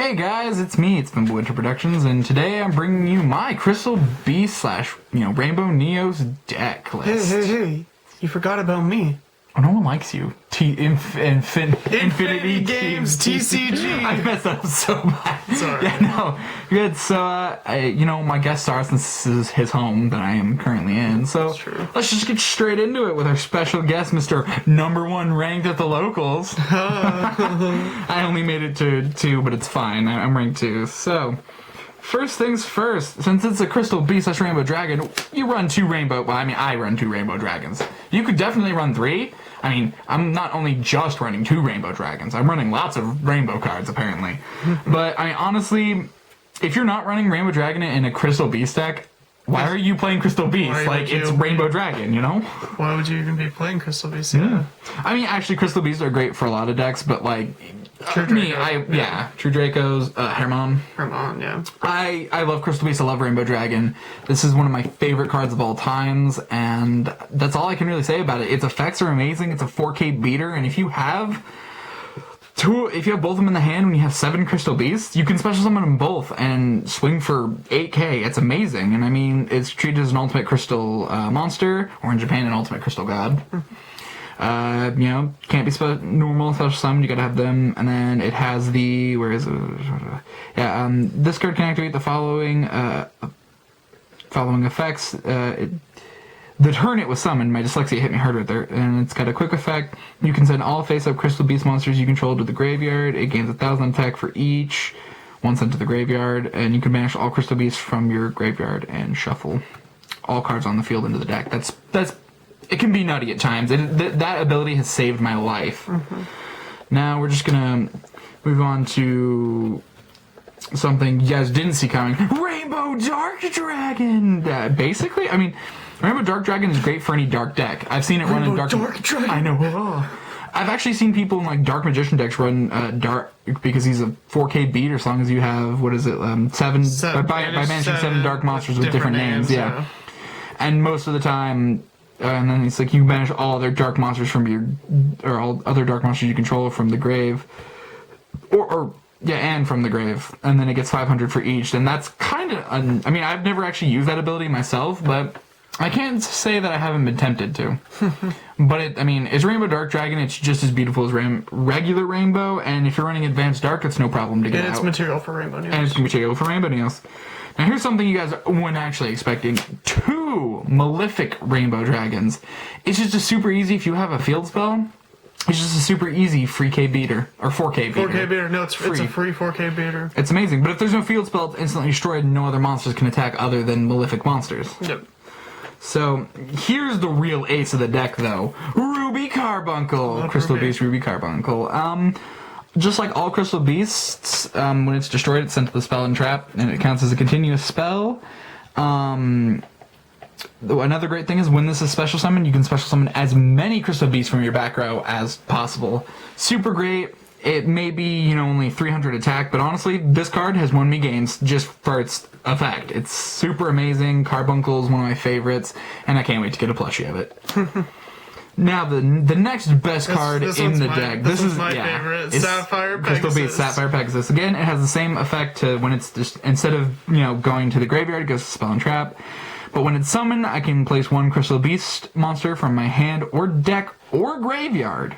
Hey guys, it's me, it's Winter Productions, and today I'm bringing you my Crystal Beast / Rainbow Neos deck list. Hey, you forgot about me. Oh, no one likes you. Infinity Games TCG. I messed that up so bad. Sorry. Yeah, no, you're good. So, my guest star, since this is his home that I am currently in, so true. Let's just get straight into it with our special guest, Mr. #1 ranked at the locals. I only made it to 2, but it's fine. I'm ranked 2. So, first things first, since it's a Crystal Beast / Rainbow Dragon, you run 2 Rainbow... Well, I run 2 Rainbow Dragons. You could definitely run 3. I'm not only just running 2 Rainbow Dragons, I'm running lots of Rainbow cards, apparently. But, honestly, if you're not running Rainbow Dragon in a Crystal Beast deck, why are you playing Crystal Beast? It's Rainbow Dragon, you know? Why would you even be playing Crystal Beast? Yeah. Actually, Crystal Beasts are great for a lot of decks, but, True Dracos, Hermon. Hermon, yeah. I love Crystal Beast, I love Rainbow Dragon. This is one of my favorite cards of all times, and that's all I can really say about it. Its effects are amazing, it's a 4K beater, and if you have both of them in the hand when you have 7 Crystal Beasts, you can special summon them both and swing for 8K. It's amazing, and it's treated as an ultimate crystal monster, or in Japan, an ultimate crystal god. Can't be normal special summon, you gotta have them, and then it has the, where is it? This card can activate the following effects. The turn it was summoned, my dyslexia hit me hard right there, and it's got a quick effect. You can send all face-up Crystal Beast monsters you control to the graveyard. It gains 1,000 attack for each, 1 sent to the graveyard, and you can banish all Crystal Beasts from your graveyard and shuffle all cards on the field into the deck. That's it can be nutty at times. That ability has saved my life. Mm-hmm. Now we're just gonna move on to something you guys didn't see coming. Rainbow Dark Dragon! Basically, Rainbow Dark Dragon is great for any dark deck. I've seen it run in Dark Dragon. I know. Oh. I've actually seen people in Dark Magician decks run Dark because he's a 4K beat, as long as you have, what is it, 7 by banishing 7 dark monsters with different names. Yeah. And most of the time, and then it's you can banish all other dark monsters or all other dark monsters you control from the grave, and from the grave, and then it gets 500 for each. And that's kind of, I've never actually used that ability myself, but I can't say that I haven't been tempted to. But it's Rainbow Dark Dragon. It's just as beautiful as regular Rainbow, and if you're running Advanced Dark, it's no problem to get out. And it's material for Rainbow Neos. And it's material for Rainbow Neos. Now here's something you guys weren't actually expecting. 2 Malefic Rainbow Dragons. It's just a super easy, if you have a field spell, it's just a super easy 3K beater, or 4K beater. 4K beater, no, it's a free 4K beater. It's amazing, but if there's no field spell, it's instantly destroyed and no other monsters can attack other than Malefic monsters. Yep. So, here's the real ace of the deck, though. Ruby Carbuncle! Crystal Beast Ruby Carbuncle. Just like all Crystal Beasts, when it's destroyed, it's sent to the spell and trap, and it counts as a continuous spell. Another great thing is when this is special summon, you can special summon as many Crystal Beasts from your back row as possible. Super great. It may be, only 300 attack, but honestly, this card has won me games just for its effect. It's super amazing. Carbuncle is one of my favorites, and I can't wait to get a plushie of it. Now, the next best card in the deck. This is my favorite. Sapphire Pegasus. Crystal Beast Sapphire Pegasus. Again, it has the same effect to when it's just, instead of, going to the graveyard, it goes to spell and trap. But when it's summoned, I can place 1 Crystal Beast monster from my hand or deck or graveyard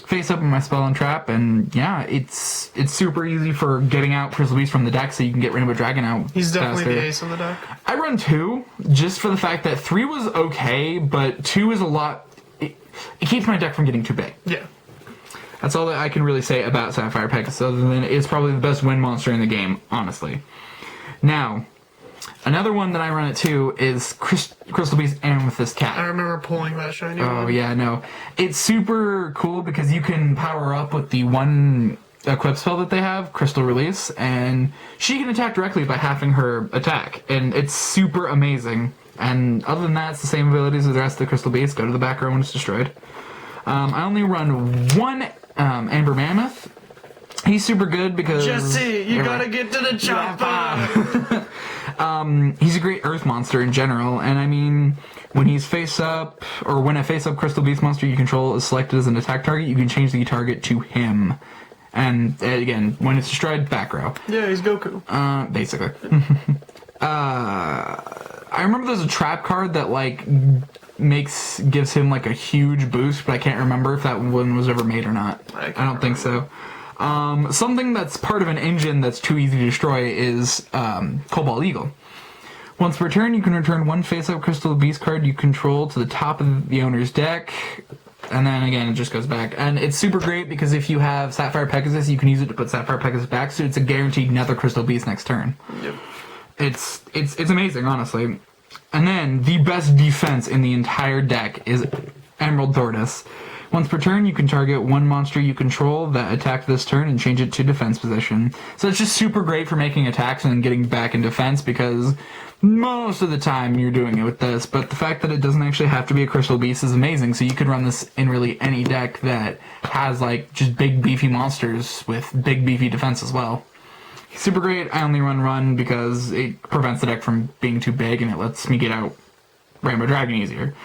face up in my spell and trap, and it's super easy for getting out Crystal Beast from the deck so you can get Rainbow Dragon out. He's definitely faster. the ace of the deck. I run 2 just for the fact that 3 was okay, but 2 is a lot. It keeps my deck from getting too big. Yeah. That's all that I can really say about Sapphire Pegasus, other than it's probably the best win monster in the game, honestly. Now, another one that I run at 2 is Crystal Beast Amethyst Cat. I remember pulling that shiny one. Oh, yeah, no. It's super cool because you can power up with the 1 equip spell that they have, Crystal Release, and she can attack directly by halving her attack, and it's super amazing. And other than that, it's the same abilities as the rest of the Crystal Beasts. Go to the back row when it's destroyed. I only run 1 Amber Mammoth. He's super good because... Jesse, you gotta get to the chopper! He's a great earth monster in general, and when he's face up, or when a face up Crystal Beast monster you control is selected as an attack target, you can change the target to him. And again, when it's destroyed, back row. Yeah, he's Goku. Basically. I remember there's a trap card that like gives him like a huge boost, but I can't remember if that one was ever made or not. I don't think so. Something that's part of an engine that's too easy to destroy is Cobalt Eagle. Once per turn, you can return one face-up Crystal Beast card you control to the top of the owner's deck. And then again, it just goes back. And it's super great because if you have Sapphire Pegasus, you can use it to put Sapphire Pegasus back, so it's a guaranteed Nether Crystal Beast next turn. Yep. It's amazing, honestly. And then, the best defense in the entire deck is Emerald Tortoise. Once per turn, you can target one monster you control that attacked this turn and change it to defense position. So it's just super great for making attacks and getting back in defense because most of the time you're doing it with this, but the fact that it doesn't actually have to be a Crystal Beast is amazing, so you could run this in really any deck that has, like, just big beefy monsters with big beefy defense as well. Super great. I only run because it prevents the deck from being too big and it lets me get out Rainbow Dragon easier.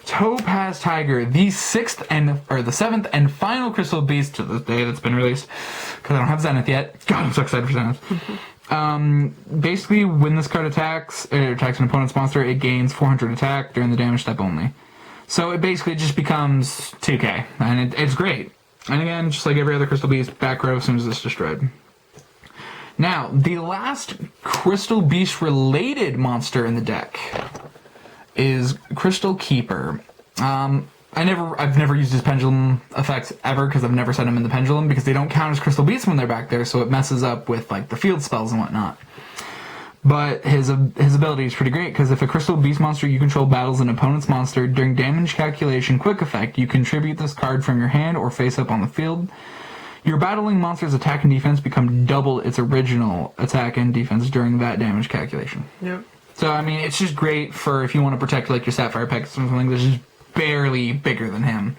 Topaz Tiger, the seventh and final Crystal Beast to this day that's been released, because I don't have Zenith yet. God, I'm so excited for Zenith. Basically, when this card attacks an opponent's monster, it gains 400 attack during the damage step only. So it basically just becomes 2k, and it's great. And again, just like every other Crystal Beast, back row as soon as it's destroyed. Now, the last Crystal Beast related monster in the deck is Crystal Keeper. I've never used his pendulum effects ever because I've never set him in the pendulum because they don't count as Crystal Beasts when they're back there, so it messes up with like the field spells and whatnot. But his ability is pretty great because if a Crystal Beast monster you control battles an opponent's monster during damage calculation quick effect, you contribute this card from your hand or face up on the field. Your battling monster's attack and defense become double its original attack and defense during that damage calculation. Yep. So, I mean, it's just great for if you want to protect, like, your Sapphire Pegasus or something that's just barely bigger than him.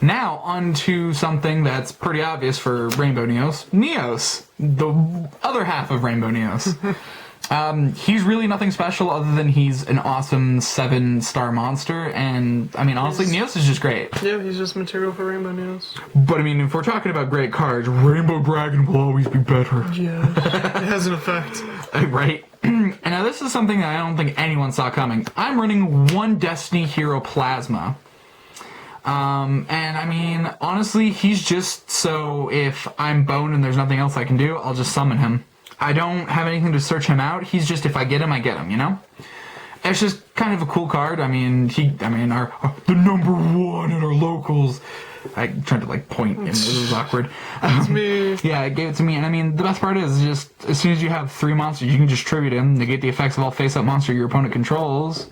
Now, on to something that's pretty obvious for Rainbow Neos. Neos, the other half of Rainbow Neos. He's really nothing special other than he's an awesome 7-star monster, and, I mean, honestly, Neos is just great. Yeah, he's just material for Rainbow Neos. But, I mean, if we're talking about great cards, Rainbow Dragon will always be better. Yeah, it has an effect. Right? And now this is something that I don't think anyone saw coming. I'm running one Destiny Hero Plasma. And I mean, honestly, he's just so if I'm boned and there's nothing else I can do, I'll just summon him. I don't have anything to search him out. He's just, if I get him, I get him, you know? It's just kind of a cool card. I mean, the number one at our locals. I tried to like point and it was awkward. It's me. Yeah, it gave it to me. And I mean, the best part is just as soon as you have 3 monsters, you can just tribute him, negate the effects of all face-up monster your opponent controls.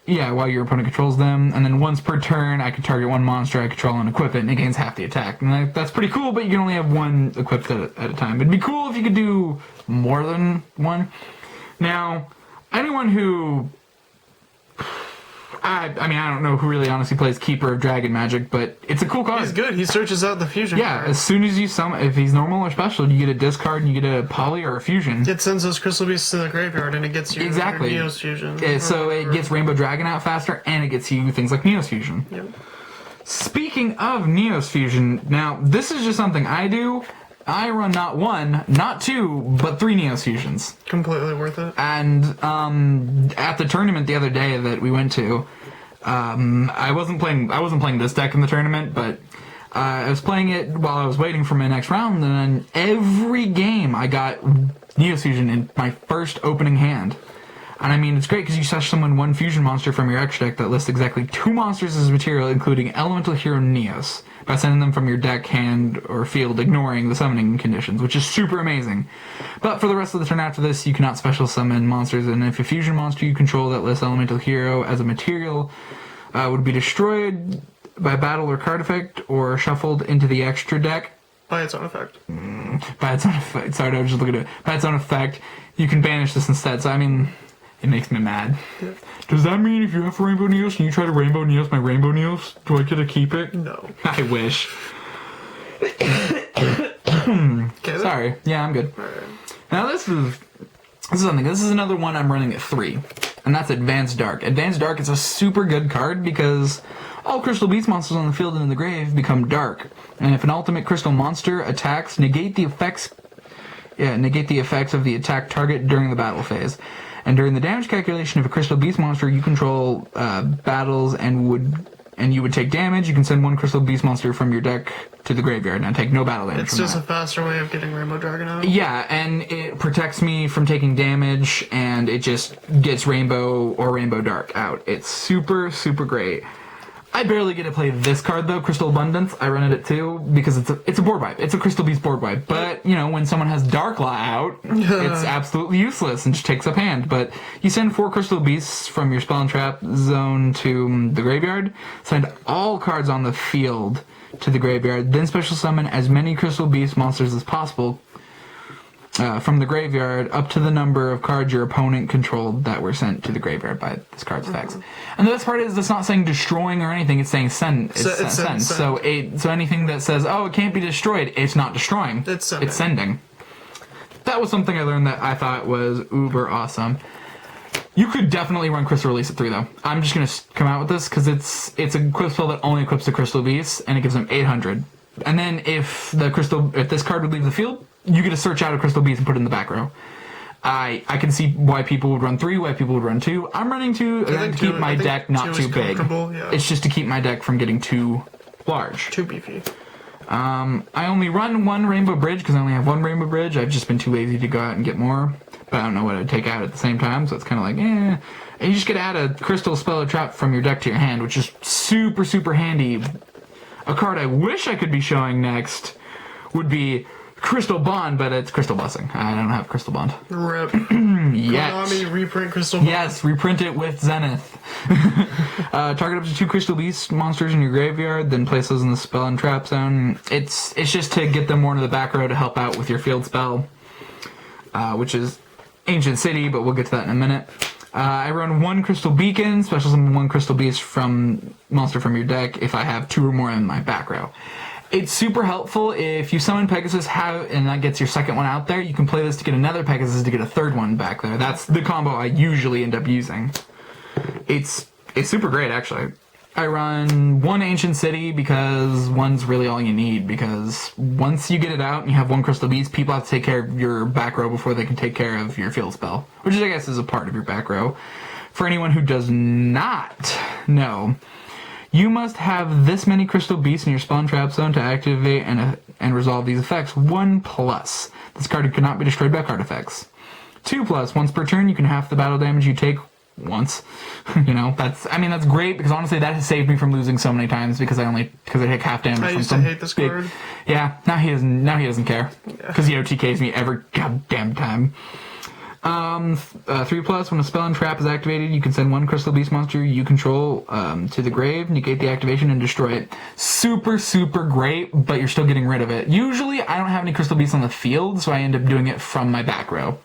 Yeah, while your opponent controls them. And then once per turn, I can target one monster I control and equip it, and it gains half the attack. And that's pretty cool, but you can only have one equipped at a time. It'd be cool if you could do more than one. Now, anyone who... I mean, I don't know who really honestly plays Keeper of Dragon Magic, but it's a cool card. He's good. He searches out the fusion. Yeah, card. as soon as you summon, if he's normal or special, you get a discard and you get a poly or a fusion. It sends those Crystal Beasts to the graveyard and it gets you exactly. your Neos fusion. So it gets Rainbow Dragon out faster and it gets you things like Neos fusion. Yep. Speaking of Neos fusion, now this is just something I do. I run not 1, not 2, but 3 Neos fusions. Completely worth it. And at the tournament the other day that we went to, I wasn't playing this deck in the tournament, but I was playing it while I was waiting for my next round, and then every game I got Neos fusion in my first opening hand. And I mean, it's great because you summon one fusion monster from your extra deck that lists exactly 2 monsters as material, including Elemental Hero Neos, by sending them from your deck, hand, or field, ignoring the summoning conditions, which is super amazing. But for the rest of the turn after this, you cannot special summon monsters, and if a fusion monster you control that lists Elemental Hero as a material would be destroyed by battle or card effect, or shuffled into the extra deck, By its own effect. By its own effect. Sorry, I was just looking at it. By its own effect, you can banish this instead. So, I mean, it makes me mad. Yeah. Does that mean if you have Rainbow Neos and you try to Rainbow Neos my Rainbow Neos, do I get to keep it? No. I wish. Okay, Sorry. Yeah, I'm good. Alright. Now, this is something. This is another one I'm running at 3. And and that's Advanced Dark. Advanced Dark is a super good card because all Crystal Beast monsters on the field and in the grave become dark. And if an ultimate crystal monster attacks, negate the effects of the attack target during the battle phase. And during the damage calculation of a Crystal Beast monster you control battles and you would take damage, you can send one Crystal Beast monster from your deck to the graveyard and take no battle damage It's from just that. a faster way of getting Rainbow Dragon out. Yeah, and it protects me from taking damage, and it just gets Rainbow or Rainbow Dark out. It's super, super great. I barely get to play this card though, Crystal Abundance. I run it at 2 because it's a board wipe. It's a Crystal Beast board wipe. But, you know, when someone has Dark Law out, it's absolutely useless and just takes up hand. But you send 4 Crystal Beasts from your spell and trap zone to the graveyard, send all cards on the field to the graveyard, then special summon as many Crystal Beast monsters as possible from the graveyard up to the number of cards your opponent controlled that were sent to the graveyard by this card's effects. And the best part is it's not saying destroying or anything, it's saying send. It's send. So anything that says, oh, it can't be destroyed, it's not destroying. It's sending. It's sending. That was something I learned that I thought was uber awesome. You could definitely run Crystal Release at 3 though. I'm just going to come out with this because it's a equip spell that only equips the Crystal Beast and it gives them 800. And then if this card would leave the field, you get to search out a Crystal Beast and put it in the back row. I can see why people would run 3, why people would run 2. I'm running 2 again to keep my deck not too big. Yeah. It's just to keep my deck from getting too large. Too beefy. I only run 1 Rainbow Bridge because I only have 1 Rainbow Bridge. I've just been too lazy to go out and get more. But I don't know what I'd take out at the same time, so it's kind of like, eh. And you just get to add a Crystal Spell or Trap from your deck to your hand, which is super, super handy. A card I wish I could be showing next would be Crystal Bond, but it's Crystal Blessing. I don't have Crystal Bond. Rip. Yet. Konami, reprint Crystal Bond. Yes, reprint it with Zenith. Target up to 2 Crystal Beast monsters in your graveyard, then place those in the spell and trap zone. It's just to get them more into the back row to help out with your field spell, which is Ancient City, but we'll get to that in a minute. I run 1 Crystal Beacon, special summon 1 Crystal Beast from monster from your deck if I have 2 or more in my back row. It's super helpful if you summon Pegasus and that gets your second one out there. You can play this to get another Pegasus to get a third one back there. That's the combo I usually end up using. It's super great actually. I run 1 Ancient City because 1's really all you need, because once you get it out and you have 1 Crystal Beast, people have to take care of your back row before they can take care of your field spell, which I guess is a part of your back row. For anyone who does not know, you must have this many Crystal Beasts in your spawn trap zone to activate and resolve these effects. 1+. This card cannot be destroyed by card effects. 2+. Once per turn, you can half the battle damage you take once. You know, that's great because honestly that has saved me from losing so many times because I take half damage I from used some to hate this big, card. Yeah, now he doesn't care because he OTKs me every goddamn time. 3+, when a spell and trap is activated, you can send 1 Crystal Beast monster you control to the grave, negate the activation, and destroy it. Super, super great, but you're still getting rid of it. Usually, I don't have any Crystal Beasts on the field, so I end up doing it from my back row.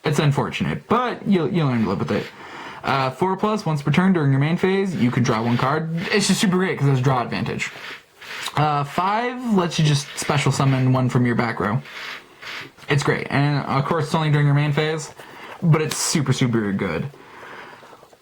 It's unfortunate, but you'll learn to live with it. 4+, once per turn during your main phase, you can draw 1 card. It's just super great because there's draw advantage. 5 lets you just special summon 1 from your back row. It's great, and of course it's only during your main phase, but it's super, super good.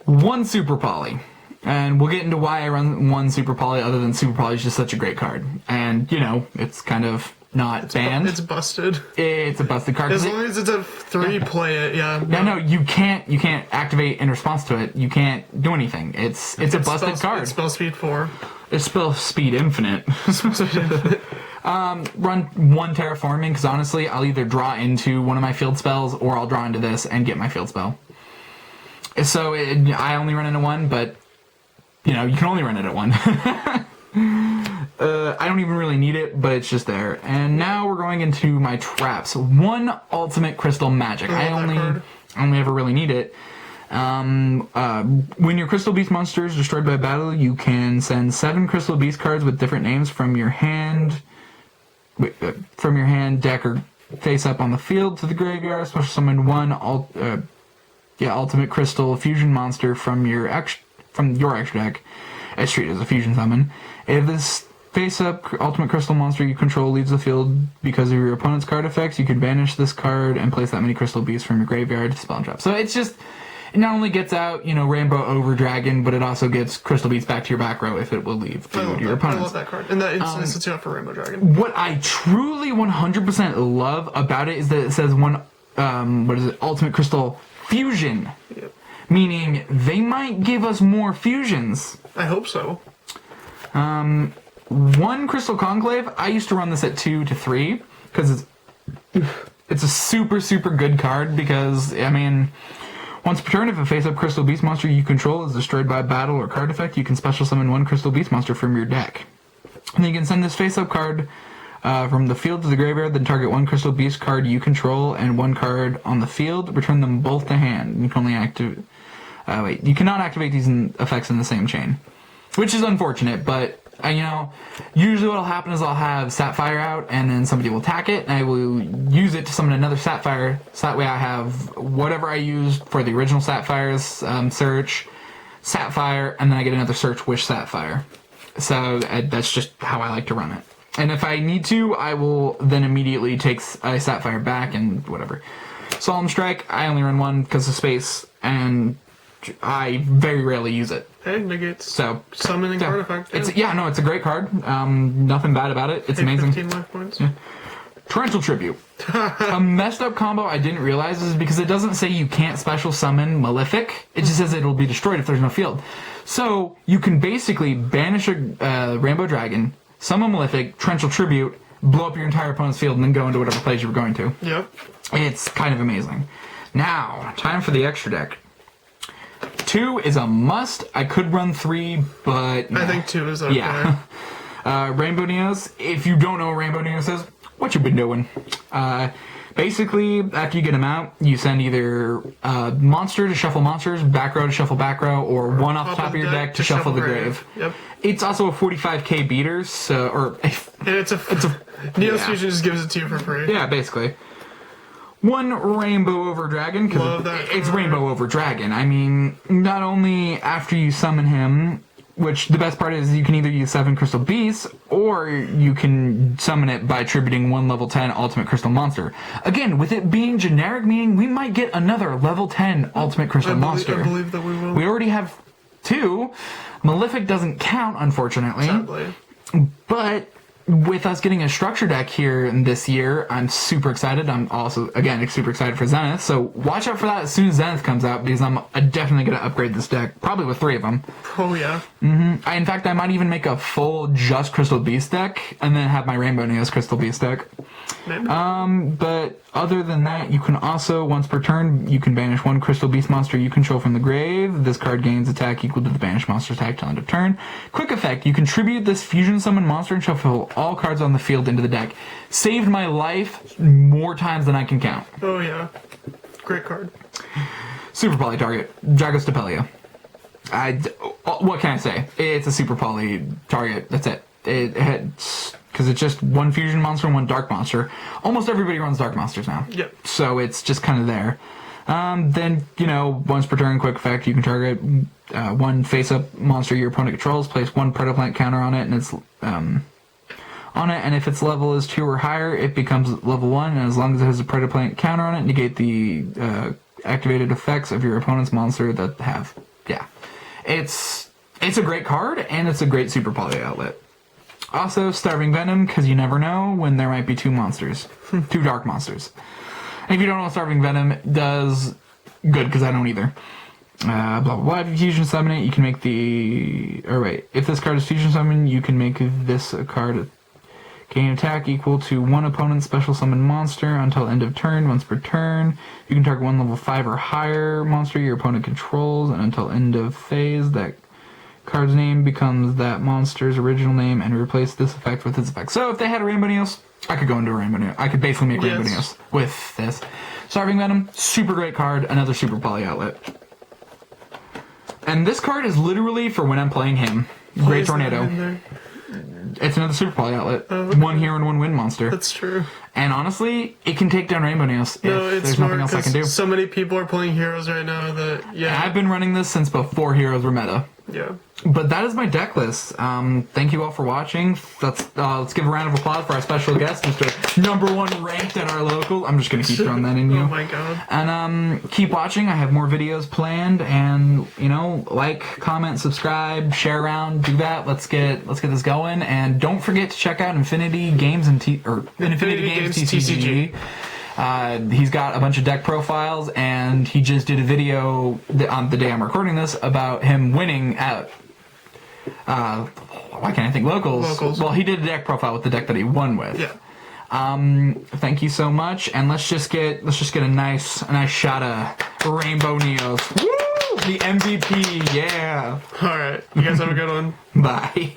1 Super Poly, and we'll get into why I run 1 Super Poly other than Super Poly is just such a great card. And, you know, it's kind of not banned. It's busted. It's a busted card. As long as it's a 3, play it, yeah. No, you can't activate in response to it. You can't do anything. It's a busted card. It's spell speed 4. It's spell speed infinite. Run 1 Terraforming, because honestly, I'll either draw into one of my field spells, or I'll draw into this and get my field spell. So I only run into 1, but, you know, you can only run it at 1. I don't even really need it, but it's just there. And now we're going into my traps. 1 Ultimate Crystal Magic. I only ever really need it. When your Crystal Beast monster is destroyed by battle, you can send 7 Crystal Beast cards with different names from your hand, deck, or face up on the field to the graveyard. Special summon 1 Ultimate Crystal Fusion monster from your extra deck. It's treated as a fusion summon. If this face-up Ultimate Crystal monster you control leaves the field because of your opponent's card effects, you can banish this card and place that many Crystal Beasts from your graveyard to spell and trap. So it's it not only gets out, Rainbow Over Dragon, but it also gets Crystal Beast back to your back row if it will leave to your opponents. I love that card. And that instantly sets you up for Rainbow Dragon. What I truly 100% love about it is that it says Ultimate Crystal Fusion. Yep. Meaning they might give us more fusions. I hope so. One Crystal Conclave, I used to run this at 2 to 3 because it's a super, super good card because, once per turn, if a face-up Crystal Beast monster you control is destroyed by a battle or card effect, you can special summon one Crystal Beast monster from your deck. And then you can send this face-up card from the field to the graveyard, then target one Crystal Beast card you control and one card on the field, return them both to hand. You can only you cannot activate these effects in the same chain, which is unfortunate, but usually what'll happen is I'll have Sapphire out, and then somebody will attack it, and I will use it to summon another Sapphire, so that way I have whatever I used for the original Sapphire's search, Sapphire, and then I get another search Wish Sapphire. So that's just how I like to run it. And if I need to, I will then immediately take a Sapphire back and whatever. Solemn Strike, I only run one because of space, and I very rarely use it. Hey, negates. So summoning card effect. It's a great card. Nothing bad about it. It's amazing. 15 life points. Yeah. Torrential Tribute. A messed up combo I didn't realize is because it doesn't say you can't special summon Malefic. It just says it'll be destroyed if there's no field. So you can basically banish a Rainbow Dragon, summon Malefic, Torrential Tribute, blow up your entire opponent's field, and then go into whatever place you were going to. Yep. It's kind of amazing. Now, time for the extra deck. 2 is a must. I could run 3, but I think 2 is okay. Yeah. Rainbow Neos. If you don't know what Rainbow Neos is, what you been doing? Basically, after you get them out, you send either monster to shuffle monsters, back row to shuffle back row, or one off the top of your deck to shuffle the grave. Yep. It's also a 45k beater, so And it's a Neos Fusion just gives it to you for free. yeah, basically. One Rainbow Over Dragon, because it's Rainbow Over Dragon. Not only after you summon him, which the best part is you can either use 7 Crystal Beasts, or you can summon it by attributing one level 10 Ultimate Crystal Monster. Again, with it being generic, meaning we might get another level 10 Ultimate Crystal Monster. I believe that we will. We already have 2. Malefic doesn't count, unfortunately. Sadly. But with us getting a structure deck here this year, I'm super excited. I'm also, again, super excited for Zenith. So watch out for that as soon as Zenith comes out, because I'm definitely going to upgrade this deck, probably with 3 of them. Oh, yeah. In fact, I might even make a full just Crystal Beast deck, and then have my Rainbow Neos Crystal Beast deck. Maybe. But other than that, you can also, once per turn, you can banish one Crystal Beast monster you control from the grave. This card gains attack equal to the banished monster's attack till end of turn. Quick effect, you contribute this fusion summon monster and shuffle all cards on the field into the deck. Saved my life more times than I can count. Oh, yeah. Great card. Super Poly target, Dragos Stapelia. What can I say? It's a Super Poly target, that's it. Because it's just one fusion monster and one dark monster. Almost everybody runs dark monsters now. Yep. So it's just kind of there. Then, once per turn, quick effect, you can target one face-up monster your opponent controls, place one Predaplant counter on it, and it's and if its level is 2 or higher, it becomes level 1, and as long as it has a Predaplant counter on it, negate the activated effects of your opponent's monster that have. Yeah. It's a great card, and it's a great Super Poly outlet. Also, Starving Venom, because you never know when there might be 2 monsters. 2 dark monsters. And if you don't know what Starving Venom does, good, because I don't either. Blah, blah, blah. If you fusion summon it, you can make if this card is fusion summon, you can make this a card gain attack equal to one opponent's special summon monster until end of turn. Once per turn, you can target one level 5 or higher monster your opponent controls, and until end of phase, that card's name becomes that monster's original name, and replace this effect with its effect. So if they had a Rainbow Neos, I could go into a Rainbow Neos. I could basically make Rainbow Neos with this. Starving Venom, super great card, another Super Poly outlet. And this card is literally for when I'm playing him. Great Tornado. It's another Super Poly outlet. One hero and one wind monster. That's true. And honestly, it can take down Rainbow Neos if No, it's there's smart nothing else I can do. because so many people are playing heroes right now that I've been running this since before Heroes were meta. yeah. But that is my deck list. Thank you all for watching. Let's give a round of applause for our special guest, Mr. #1 ranked at our local. I'm just gonna keep throwing that in you. Oh my god. And keep watching. I have more videos planned. And like, comment, subscribe, share around, do that. Let's get this going. And don't forget to check out Infinity Games Infinity Games TCG. He's got a bunch of deck profiles, and he just did a video on the day I'm recording this about him winning at why can't I think locals? Well, he did a deck profile with the deck that he won with. Yeah. Thank you so much, and let's just get a nice shot of Rainbow Neos. Woo! The MVP, yeah. All right. You guys have a good one. Bye.